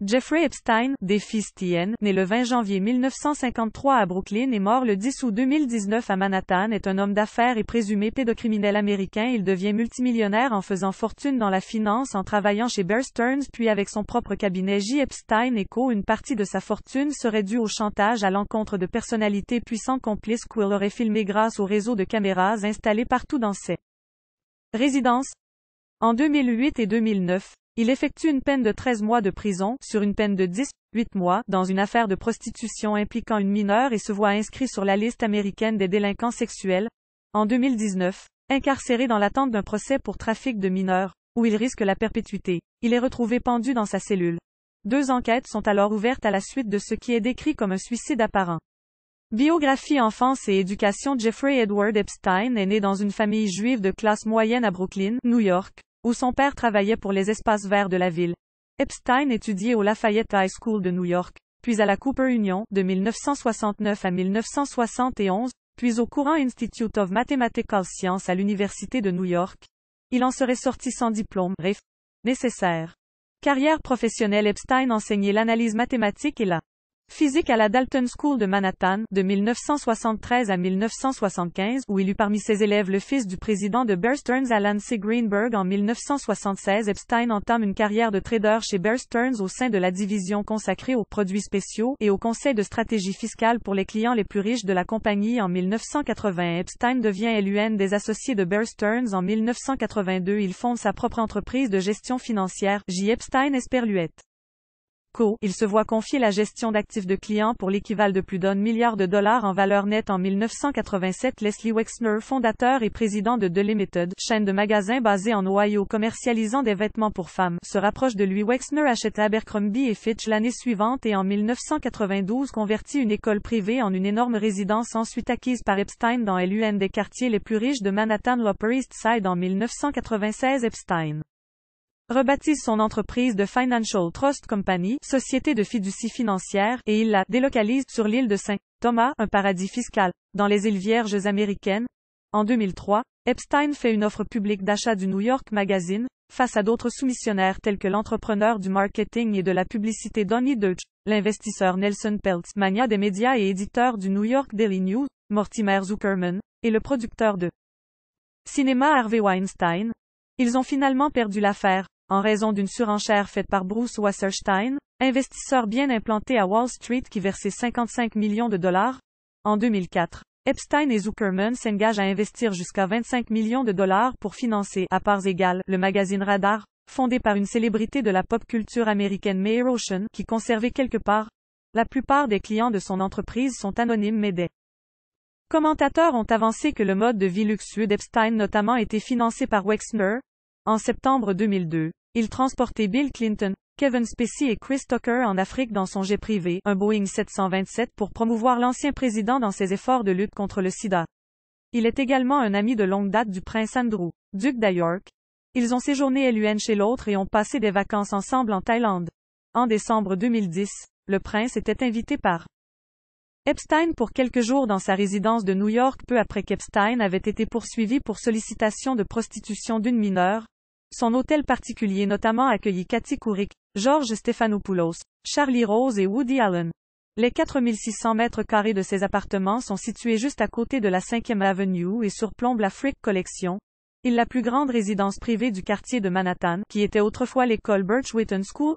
Jeffrey Epstein, défi Stien, né le 20 janvier 1953 à Brooklyn et mort le 10 août 2019 à Manhattan, est un homme d'affaires et présumé pédocriminel américain. Il devient multimillionnaire en faisant fortune dans la finance en travaillant chez Bear Stearns puis avec son propre cabinet J. Epstein & Co. Une partie de sa fortune serait due au chantage à l'encontre de personnalités puissantes complices qu'il aurait filmé grâce au réseau de caméras installé partout dans ses résidences. En 2008 et 2009, il effectue une peine de 13 mois de prison, sur une peine de 8 mois, dans une affaire de prostitution impliquant une mineure et se voit inscrit sur la liste américaine des délinquants sexuels. En 2019, incarcéré dans l'attente d'un procès pour trafic de mineurs, où il risque la perpétuité, il est retrouvé pendu dans sa cellule. 2 enquêtes sont alors ouvertes à la suite de ce qui est décrit comme un suicide apparent. Biographie enfance et éducation. Jeffrey Edward Epstein est né dans une famille juive de classe moyenne à Brooklyn, New York, où son père travaillait pour les espaces verts de la ville. Epstein étudiait au Lafayette High School de New York, puis à la Cooper Union, de 1969 à 1971, puis au Courant Institute of Mathematical Science à l'Université de New York. Il en serait sorti sans diplôme, nécessaire. Carrière professionnelle. Epstein enseignait l'analyse mathématique et la physique à la Dalton School de Manhattan, de 1973 à 1975, où il eut parmi ses élèves le fils du président de Bear Stearns, Alan C. Greenberg. En 1976, Epstein entame une carrière de trader chez Bear Stearns au sein de la division consacrée aux produits spéciaux et au conseil de stratégie fiscale pour les clients les plus riches de la compagnie. En 1980, Epstein devient l'un des associés de Bear Stearns. En 1982, il fonde sa propre entreprise de gestion financière, J. Epstein Esperluette Co. Il se voit confier la gestion d'actifs de clients pour l'équivalent de plus d'$1 milliard en valeur nette. En 1987, Leslie Wexner, fondateur et président de The Limited, chaîne de magasins basée en Ohio commercialisant des vêtements pour femmes, se rapproche de lui. Wexner achète Abercrombie & Fitch l'année suivante et en 1992 convertit une école privée en une énorme résidence ensuite acquise par Epstein dans l'un des quartiers les plus riches de Manhattan, l'Upper East Side. En 1996, Epstein rebaptise son entreprise de Financial Trust Company, société de fiducie financière, et il la délocalise sur l'île de Saint-Thomas, un paradis fiscal, dans les îles Vierges américaines. En 2003, Epstein fait une offre publique d'achat du New York Magazine, face à d'autres soumissionnaires tels que l'entrepreneur du marketing et de la publicité Donny Deutsch, l'investisseur Nelson Peltz, magnat des médias et éditeur du New York Daily News, Mortimer Zuckerman, et le producteur de cinéma Harvey Weinstein. Ils ont finalement perdu l'affaire, en raison d'une surenchère faite par Bruce Wasserstein, investisseur bien implanté à Wall Street qui versait $55 millions. En 2004, Epstein et Zuckerman s'engagent à investir jusqu'à $25 millions pour financer, à parts égales, le magazine Radar, fondé par une célébrité de la pop culture américaine Mae Rochen, qui conservait quelque part. La plupart des clients de son entreprise sont anonymes mais des commentateurs ont avancé que le mode de vie luxueux d'Epstein notamment était financé par Wexner. En septembre 2002, il transportait Bill Clinton, Kevin Spacey et Chris Tucker en Afrique dans son jet privé, un Boeing 727 pour promouvoir l'ancien président dans ses efforts de lutte contre le sida. Il est également un ami de longue date du prince Andrew, duc d'York. Ils ont séjourné l'un chez l'autre et ont passé des vacances ensemble en Thaïlande. En décembre 2010, le prince était invité par Epstein pour quelques jours dans sa résidence de New York peu après qu'Epstein avait été poursuivi pour sollicitation de prostitution d'une mineure. Son hôtel particulier notamment accueillit Katie Couric, George Stephanopoulos, Charlie Rose et Woody Allen. Les 4600 mètres carrés de ses appartements sont situés juste à côté de la 5e Avenue et surplombent la Frick Collection. Il est la plus grande résidence privée du quartier de Manhattan, qui était autrefois l'école Birch Wheaton School.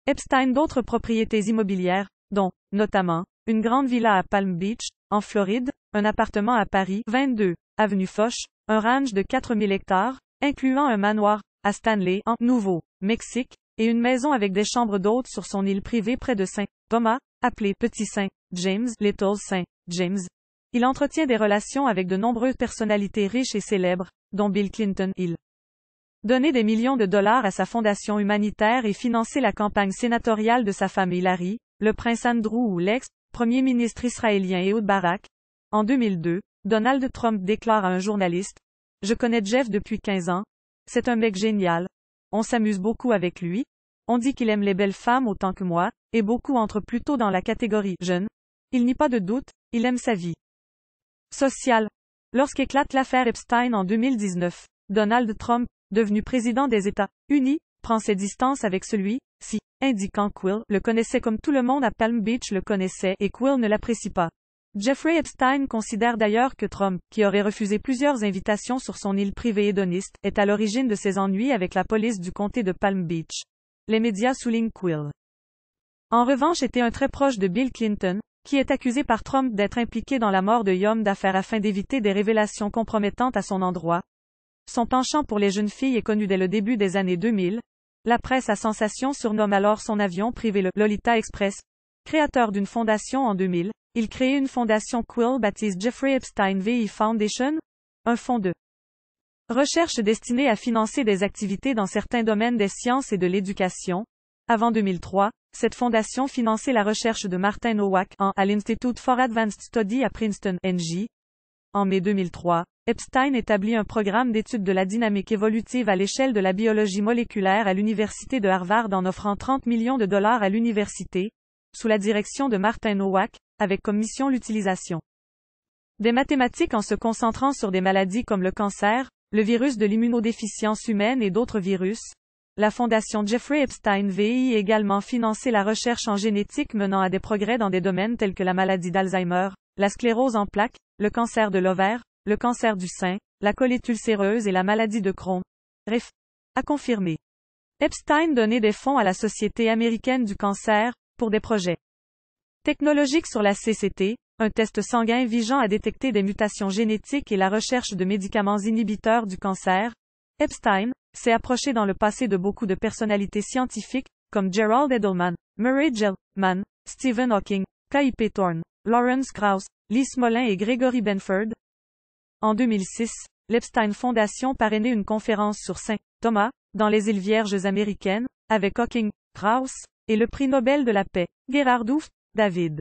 Epstein d'autres propriétés immobilières, dont, notamment, une grande villa à Palm Beach, en Floride, un appartement à Paris, 22, avenue Foch, un ranch de 4000 hectares, incluant un manoir, à Stanley, en Nouveau-Mexique, et une maison avec des chambres d'hôtes sur son île privée près de Saint-Thomas, appelée Petit Saint-James, Little Saint-James. Il entretient des relations avec de nombreuses personnalités riches et célèbres, dont Bill Clinton. Il donnait des millions de dollars à sa fondation humanitaire et finançait la campagne sénatoriale de sa femme Hillary, le prince Andrew ou l'ex-premier ministre israélien Ehud Barak. En 2002, Donald Trump déclare à un journaliste: « Je connais Jeff depuis 15 ans. C'est un mec génial. On s'amuse beaucoup avec lui. On dit qu'il aime les belles femmes autant que moi, et beaucoup entrent plutôt dans la catégorie jeune. Il n'y a pas de doute, il aime sa vie sociale. » Lorsqu'éclate l'affaire Epstein en 2019, Donald Trump, devenu président des États-Unis, prend ses distances avec celui si, indiquant qu'Will le connaissait comme tout le monde à Palm Beach le connaissait et qu'Will ne l'apprécie pas. Jeffrey Epstein considère d'ailleurs que Trump, qui aurait refusé plusieurs invitations sur son île privée hédoniste, est à l'origine de ses ennuis avec la police du comté de Palm Beach. Les médias soulignent qu'Will, en revanche, était un très proche de Bill Clinton, qui est accusé par Trump d'être impliqué dans la mort de hommes d'affaires afin d'éviter des révélations compromettantes à son endroit. Son penchant pour les jeunes filles est connu dès le début des années 2000. La presse à sensation surnomme alors son avion privé le Lolita Express. Créateur d'une fondation en 2000, il crée une fondation qu'Will baptise Jeffrey Epstein VI Foundation, un fonds de recherche destiné à financer des activités dans certains domaines des sciences et de l'éducation. Avant 2003, cette fondation finançait la recherche de Martin Nowak à l'Institute for Advanced Study à Princeton, NJ. En mai 2003, Epstein établit un programme d'études de la dynamique évolutive à l'échelle de la biologie moléculaire à l'Université de Harvard en offrant 30 millions de dollars à l'université, sous la direction de Martin Nowak, avec comme mission l'utilisation des mathématiques en se concentrant sur des maladies comme le cancer, le virus de l'immunodéficience humaine et d'autres virus. La fondation Jeffrey Epstein VI a également financé la recherche en génétique menant à des progrès dans des domaines tels que la maladie d'Alzheimer, la sclérose en plaques, le cancer de l'ovaire, le cancer du sein, la colite ulcéreuse et la maladie de Crohn. Bref, à confirmer. Epstein donnait des fonds à la Société américaine du cancer, pour des projets technologiques sur la CCT, un test sanguin visant à détecter des mutations génétiques et la recherche de médicaments inhibiteurs du cancer. Epstein s'est approché dans le passé de beaucoup de personnalités scientifiques, comme Gerald Edelman, Murray Gell-Mann, Stephen Hawking, K.I.P. Thorne, Lawrence Krauss, Lee Smolin et Gregory Benford. En 2006, l'Epstein Foundation parrainait une conférence sur Saint Thomas, dans les îles Vierges américaines, avec Hawking, Krauss, et le prix Nobel de la paix, Gerhardus David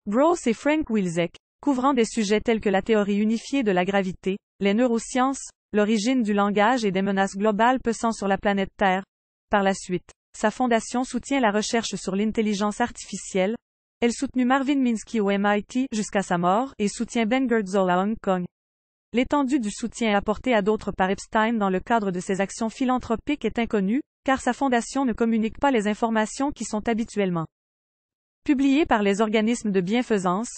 Gross et Frank Wilczek, couvrant des sujets tels que la théorie unifiée de la gravité, les neurosciences, l'origine du langage et des menaces globales pesant sur la planète Terre. Par la suite, sa fondation soutient la recherche sur l'intelligence artificielle. Elle soutenu Marvin Minsky au MIT jusqu'à sa mort et soutient Ben Goertzel à Hong Kong. L'étendue du soutien apporté à d'autres par Epstein dans le cadre de ses actions philanthropiques est inconnue, car sa fondation ne communique pas les informations qui sont habituellement publiées par les organismes de bienfaisance.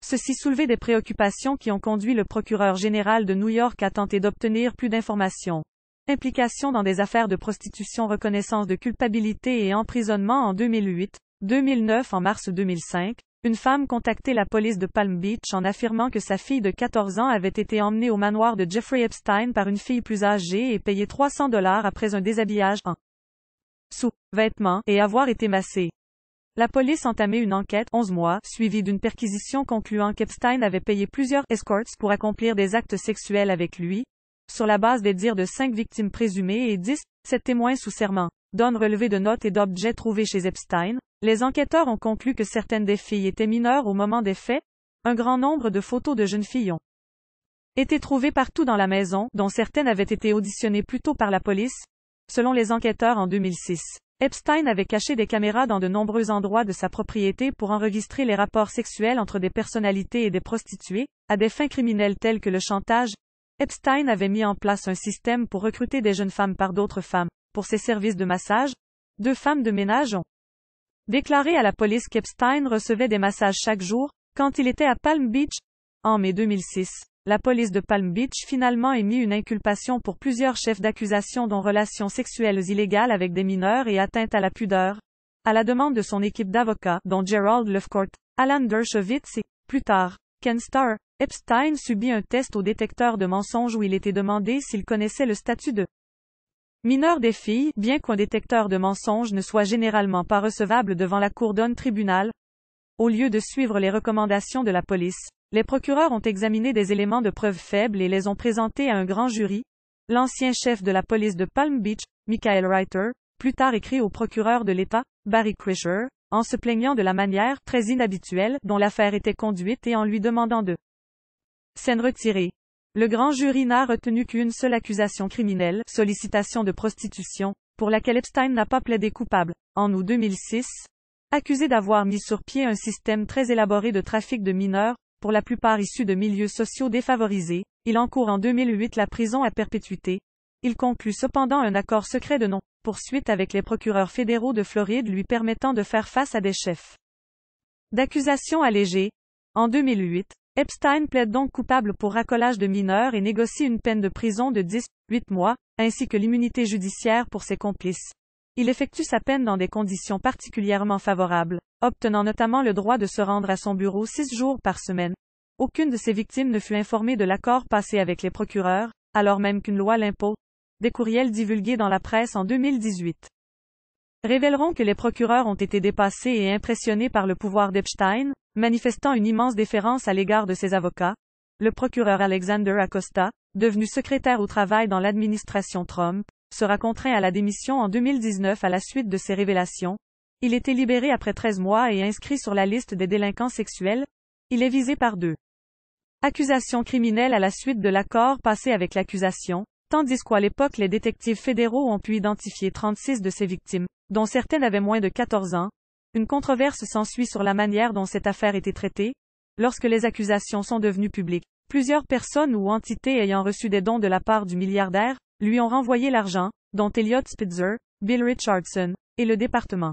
Ceci soulevait des préoccupations qui ont conduit le procureur général de New York à tenter d'obtenir plus d'informations. Implication dans des affaires de prostitution, reconnaissance de culpabilité et emprisonnement en 2008, 2009. En mars 2005, une femme contactait la police de Palm Beach en affirmant que sa fille de 14 ans avait été emmenée au manoir de Jeffrey Epstein par une fille plus âgée et payé $300 après un déshabillage en sous-vêtements et avoir été massée. La police entamait une enquête 11 mois, suivie d'une perquisition concluant qu'Epstein avait payé plusieurs escorts pour accomplir des actes sexuels avec lui. Sur la base des dires de 5 victimes présumées et 7 témoins sous serment, données relevées de notes et d'objets trouvés chez Epstein, les enquêteurs ont conclu que certaines des filles étaient mineures au moment des faits. Un grand nombre de photos de jeunes filles ont été trouvées partout dans la maison, dont certaines avaient été auditionnées plus tôt par la police. Selon les enquêteurs en 2006. Epstein avait caché des caméras dans de nombreux endroits de sa propriété pour enregistrer les rapports sexuels entre des personnalités et des prostituées, à des fins criminelles telles que le chantage. Epstein avait mis en place un système pour recruter des jeunes femmes par d'autres femmes, pour ses services de massage. 2 femmes de ménage ont déclaré à la police qu'Epstein recevait des massages chaque jour, quand il était à Palm Beach. En mai 2006, la police de Palm Beach finalement émis une inculpation pour plusieurs chefs d'accusation dont relations sexuelles illégales avec des mineurs et atteinte à la pudeur. À la demande de son équipe d'avocats, dont Gerald Lefcourt, Alan Dershowitz et, plus tard, Ken Starr, Epstein subit un test au détecteur de mensonges où il était demandé s'il connaissait le statut de mineur des filles, bien qu'un détecteur de mensonges ne soit généralement pas recevable devant la cour d'un tribunal. Au lieu de suivre les recommandations de la police, les procureurs ont examiné des éléments de preuve faibles et les ont présentés à un grand jury. L'ancien chef de la police de Palm Beach, Michael Reiter, plus tard écrit au procureur de l'État, Barry Krischer, en se plaignant de la manière, très inhabituelle, dont l'affaire était conduite et en lui demandant de s'en retirer. Le grand jury n'a retenu qu'une seule accusation criminelle, sollicitation de prostitution, pour laquelle Epstein n'a pas plaidé coupable. En août 2006, accusé d'avoir mis sur pied un système très élaboré de trafic de mineurs, pour la plupart issus de milieux sociaux défavorisés, il encourt en 2008 la prison à perpétuité. Il conclut cependant un accord secret de non-poursuite avec les procureurs fédéraux de Floride lui permettant de faire face à des chefs d'accusation allégés. En 2008, Epstein plaide donc coupable pour racolage de mineurs et négocie une peine de prison de 18 mois, ainsi que l'immunité judiciaire pour ses complices. Il effectue sa peine dans des conditions particulièrement favorables, obtenant notamment le droit de se rendre à son bureau 6 jours par semaine. Aucune de ses victimes ne fut informée de l'accord passé avec les procureurs, alors même qu'une loi l'impose. Des courriels divulgués dans la presse en 2018 révéleront que les procureurs ont été dépassés et impressionnés par le pouvoir d'Epstein, manifestant une immense déférence à l'égard de ses avocats. Le procureur Alexander Acosta, devenu secrétaire au travail dans l'administration Trump, sera contraint à la démission en 2019 à la suite de ces révélations. Il était libéré après 13 mois et inscrit sur la liste des délinquants sexuels. Il est visé par 2 accusations criminelles à la suite de l'accord passé avec l'accusation, tandis qu'à l'époque les détectives fédéraux ont pu identifier 36 de ses victimes, dont certaines avaient moins de 14 ans. Une controverse s'ensuit sur la manière dont cette affaire était traitée. Lorsque les accusations sont devenues publiques, plusieurs personnes ou entités ayant reçu des dons de la part du milliardaire, lui ont renvoyé l'argent, dont Elliot Spitzer, Bill Richardson, et le département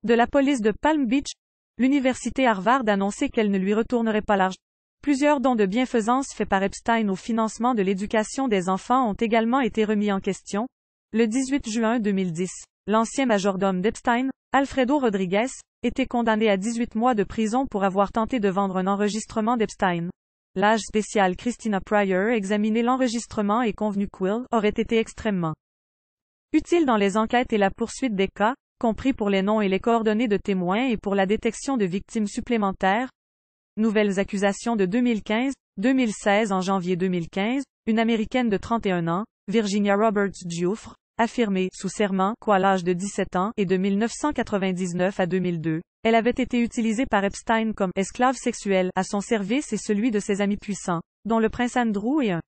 de la police de Palm Beach. L'université Harvard annonçait qu'elle ne lui retournerait pas l'argent. Plusieurs dons de bienfaisance faits par Epstein au financement de l'éducation des enfants ont également été remis en question. Le 18 juin 2010, l'ancien majordome d'Epstein, Alfredo Rodriguez, était condamné à 18 mois de prison pour avoir tenté de vendre un enregistrement d'Epstein. L'âge spécial Christina Pryor examiné l'enregistrement et convenu qu'Will aurait été extrêmement utile dans les enquêtes et la poursuite des cas, compris pour les noms et les coordonnées de témoins et pour la détection de victimes supplémentaires. Nouvelles accusations de 2015. En janvier 2015, une Américaine de 31 ans, Virginia Roberts Giuffre, affirmait, sous serment, qu'à l'âge de 17 ans et de 1999 à 2002, elle avait été utilisée par Epstein comme esclave sexuelle à son service et celui de ses amis puissants, dont le prince Andrew et un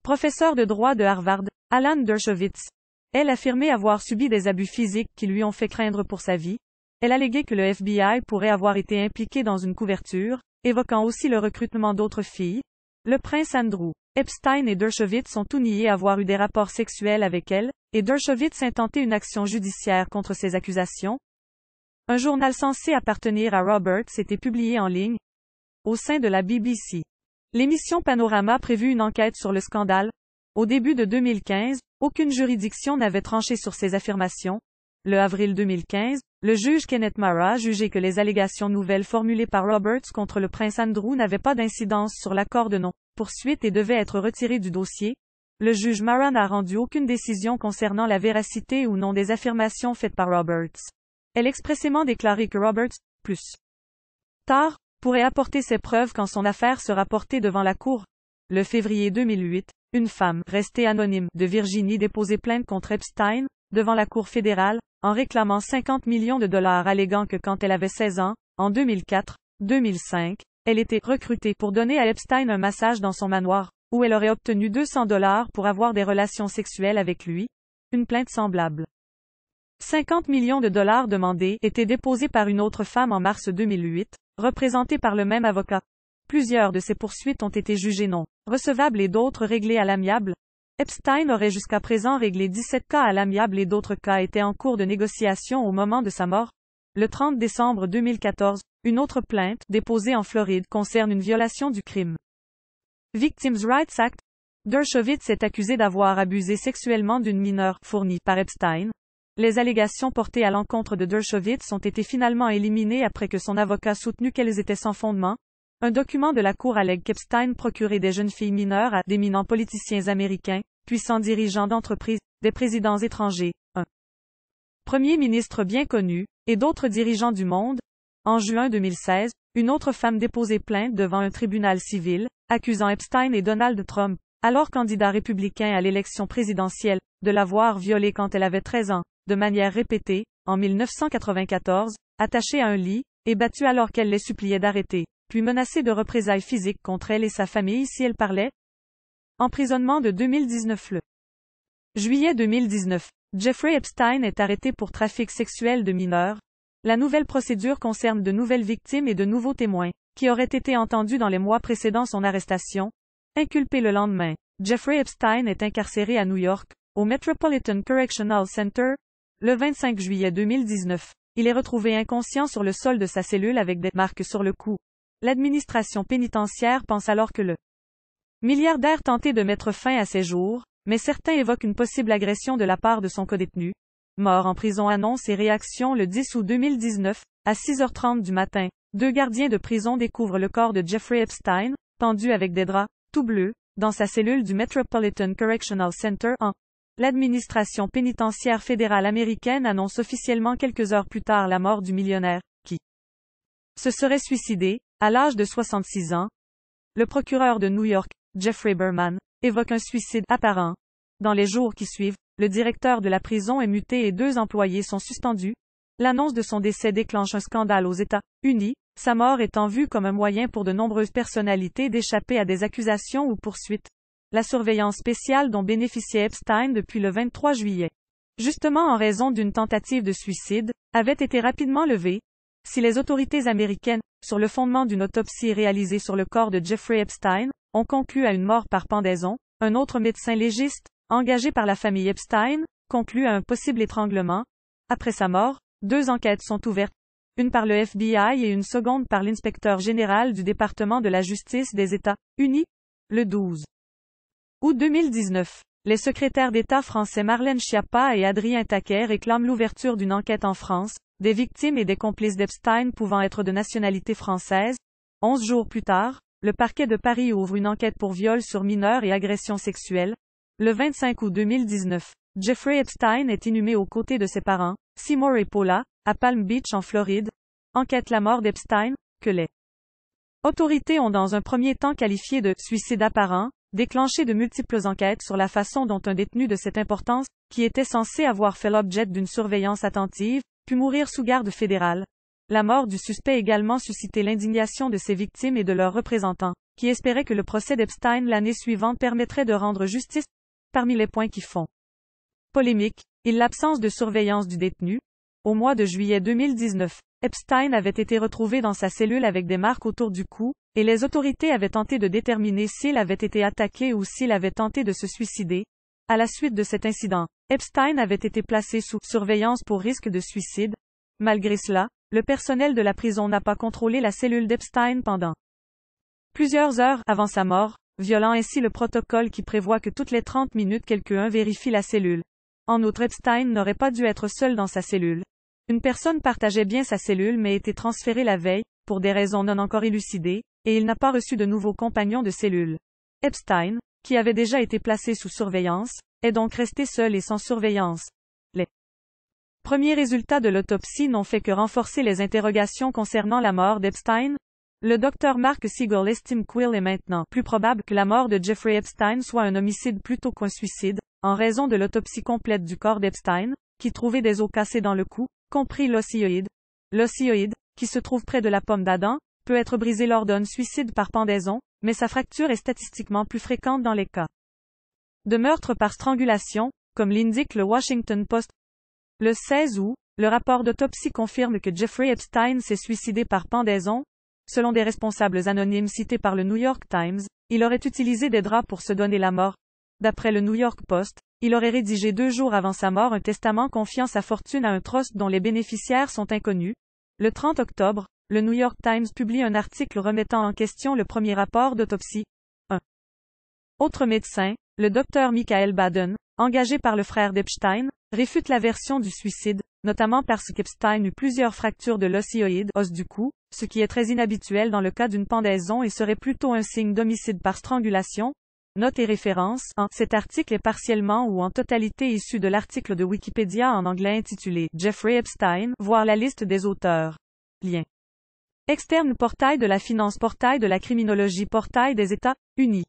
professeur de droit de Harvard, Alan Dershowitz. Elle affirmait avoir subi des abus physiques qui lui ont fait craindre pour sa vie. Elle alléguait que le FBI pourrait avoir été impliqué dans une couverture, évoquant aussi le recrutement d'autres filles. Le prince Andrew, Epstein et Dershowitz ont tout nié avoir eu des rapports sexuels avec elle, et Dershowitz intenté une action judiciaire contre ces accusations. Un journal censé appartenir à Roberts était publié en ligne au sein de la BBC. L'émission Panorama prévut une enquête sur le scandale. Au début de 2015, aucune juridiction n'avait tranché sur ces affirmations. Le avril 2015, le juge Kenneth Mara jugeait que les allégations nouvelles formulées par Roberts contre le prince Andrew n'avaient pas d'incidence sur l'accord de non-poursuite et devaient être retirées du dossier. Le juge Mara n'a rendu aucune décision concernant la véracité ou non des affirmations faites par Roberts. Elle a expressément déclaré que Roberts, plus tard, pourrait apporter ses preuves quand son affaire sera portée devant la cour. Le février 2008, une femme, restée anonyme, de Virginie déposait plainte contre Epstein, devant la Cour fédérale, en réclamant 50 millions de dollars alléguant que quand elle avait 16 ans, en 2004-2005, elle était recrutée pour donner à Epstein un massage dans son manoir, où elle aurait obtenu 200 dollars pour avoir des relations sexuelles avec lui. Une plainte semblable. 50 millions de dollars demandés étaient déposés par une autre femme en mars 2008, représentée par le même avocat. Plusieurs de ces poursuites ont été jugées non recevables et d'autres réglées à l'amiable. Epstein aurait jusqu'à présent réglé 17 cas à l'amiable et d'autres cas étaient en cours de négociation au moment de sa mort. Le 30 décembre 2014, une autre plainte, déposée en Floride, concerne une violation du crime Victims Rights Act. Dershowitz est accusé d'avoir abusé sexuellement d'une mineure, fournie par Epstein. Les allégations portées à l'encontre de Dershowitz ont été finalement éliminées après que son avocat soutenu qu'elles étaient sans fondement. Un document de la Cour allègue qu'Epstein procurait des jeunes filles mineures à d'éminents politiciens américains, puissants dirigeants d'entreprises, des présidents étrangers, un premier ministre bien connu, et d'autres dirigeants du monde. En juin 2016, une autre femme déposait plainte devant un tribunal civil, accusant Epstein et Donald Trump, alors candidat républicain à l'élection présidentielle, de l'avoir violée quand elle avait 13 ans, de manière répétée, en 1994, attachée à un lit, et battue alors qu'elle les suppliait d'arrêter, puis menacée de représailles physiques contre elle et sa famille si elle parlait. Emprisonnement de 2019. Le juillet 2019, Jeffrey Epstein est arrêté pour trafic sexuel de mineurs. La nouvelle procédure concerne de nouvelles victimes et de nouveaux témoins, qui auraient été entendus dans les mois précédant son arrestation. Inculpé le lendemain Jeffrey Epstein est incarcéré à New York, au Metropolitan Correctional Center, le 25 juillet 2019. Il est retrouvé inconscient sur le sol de sa cellule avec des marques sur le cou. L'administration pénitentiaire pense alors que le milliardaire tentait de mettre fin à ses jours, mais certains évoquent une possible agression de la part de son codétenu. Mort en prison. Annonce et réaction le 10 août 2019, à 6h30 du matin. 2 gardiens de prison découvrent le corps de Jeffrey Epstein, pendu avec des draps, tout bleus, dans sa cellule du Metropolitan Correctional Center en. L'administration pénitentiaire fédérale américaine annonce officiellement quelques heures plus tard la mort du millionnaire, qui se serait suicidé, à l'âge de 66 ans. Le procureur de New York, Jeffrey Berman, évoque un suicide apparent. Dans les jours qui suivent, le directeur de la prison est muté et 2 employés sont suspendus. L'annonce de son décès déclenche un scandale aux États-Unis, sa mort étant vue comme un moyen pour de nombreuses personnalités d'échapper à des accusations ou poursuites. La surveillance spéciale dont bénéficiait Epstein depuis le 23 juillet, justement en raison d'une tentative de suicide, avait été rapidement levée. Si les autorités américaines, sur le fondement d'une autopsie réalisée sur le corps de Jeffrey Epstein, ont conclu à une mort par pendaison, un autre médecin légiste, engagé par la famille Epstein, conclut à un possible étranglement. Après sa mort, 2 enquêtes sont ouvertes, une par le FBI et une seconde par l'inspecteur général du département de la justice des États-Unis. Le 12 août 2019, les secrétaires d'État français Marlène Schiappa et Adrien Taquet réclament l'ouverture d'une enquête en France, des victimes et des complices d'Epstein pouvant être de nationalité française. 11 jours plus tard, le parquet de Paris ouvre une enquête pour viol sur mineur et agression sexuelle. Le 25 août 2019, Jeffrey Epstein est inhumé aux côtés de ses parents, Seymour et Paula, à Palm Beach en Floride. Enquête la mort d'Epstein, que les autorités ont dans un premier temps qualifié de suicide apparent, déclenché de multiples enquêtes sur la façon dont un détenu de cette importance, qui était censé avoir fait l'objet d'une surveillance attentive, pu mourir sous garde fédérale. La mort du suspect a également suscité l'indignation de ses victimes et de leurs représentants, qui espéraient que le procès d'Epstein l'année suivante permettrait de rendre justice. Parmi les points qui font polémique, l'absence de surveillance du détenu. Au mois de juillet 2019, Epstein avait été retrouvé dans sa cellule avec des marques autour du cou, et les autorités avaient tenté de déterminer s'il avait été attaqué ou s'il avait tenté de se suicider. À la suite de cet incident, Epstein avait été placé sous surveillance pour risque de suicide. Malgré cela, le personnel de la prison n'a pas contrôlé la cellule d'Epstein pendant plusieurs heures avant sa mort, violant ainsi le protocole qui prévoit que toutes les 30 minutes quelqu'un vérifie la cellule. En outre, Epstein n'aurait pas dû être seul dans sa cellule. Une personne partageait bien sa cellule mais était transférée la veille, pour des raisons non encore élucidées, et il n'a pas reçu de nouveaux compagnons de cellule. Epstein, qui avait déjà été placé sous surveillance, est donc resté seul et sans surveillance. Les premiers résultats de l'autopsie n'ont fait que renforcer les interrogations concernant la mort d'Epstein. Le docteur Mark Siegel estime qu'il est maintenant plus probable que la mort de Jeffrey Epstein soit un homicide plutôt qu'un suicide, en raison de l'autopsie complète du corps d'Epstein, qui trouvait des os cassés dans le cou, compris l'ossioïde. L'ossioïde, qui se trouve près de la pomme d'Adam, peut être brisé lors d'un suicide par pendaison, mais sa fracture est statistiquement plus fréquente dans les cas de meurtre par strangulation, comme l'indique le Washington Post. Le 16 août, le rapport d'autopsie confirme que Jeffrey Epstein s'est suicidé par pendaison. Selon des responsables anonymes cités par le New York Times, il aurait utilisé des draps pour se donner la mort. D'après le New York Post, il aurait rédigé 2 jours avant sa mort un testament confiant sa fortune à un trust dont les bénéficiaires sont inconnus. Le 30 octobre, le New York Times publie un article remettant en question le premier rapport d'autopsie. Un autre médecin, le docteur Michael Baden, engagé par le frère d'Epstein, réfute la version du suicide, notamment parce qu'Epstein eut plusieurs fractures de l'ossioïde, os du cou, ce qui est très inhabituel dans le cas d'une pendaison et serait plutôt un signe d'homicide par strangulation. Notes et références. Cet article est partiellement ou en totalité issu de l'article de Wikipédia en anglais intitulé Jeffrey Epstein, voir la liste des auteurs. Lien externe. Portail de la finance. Portail de la criminologie. Portail des États-Unis.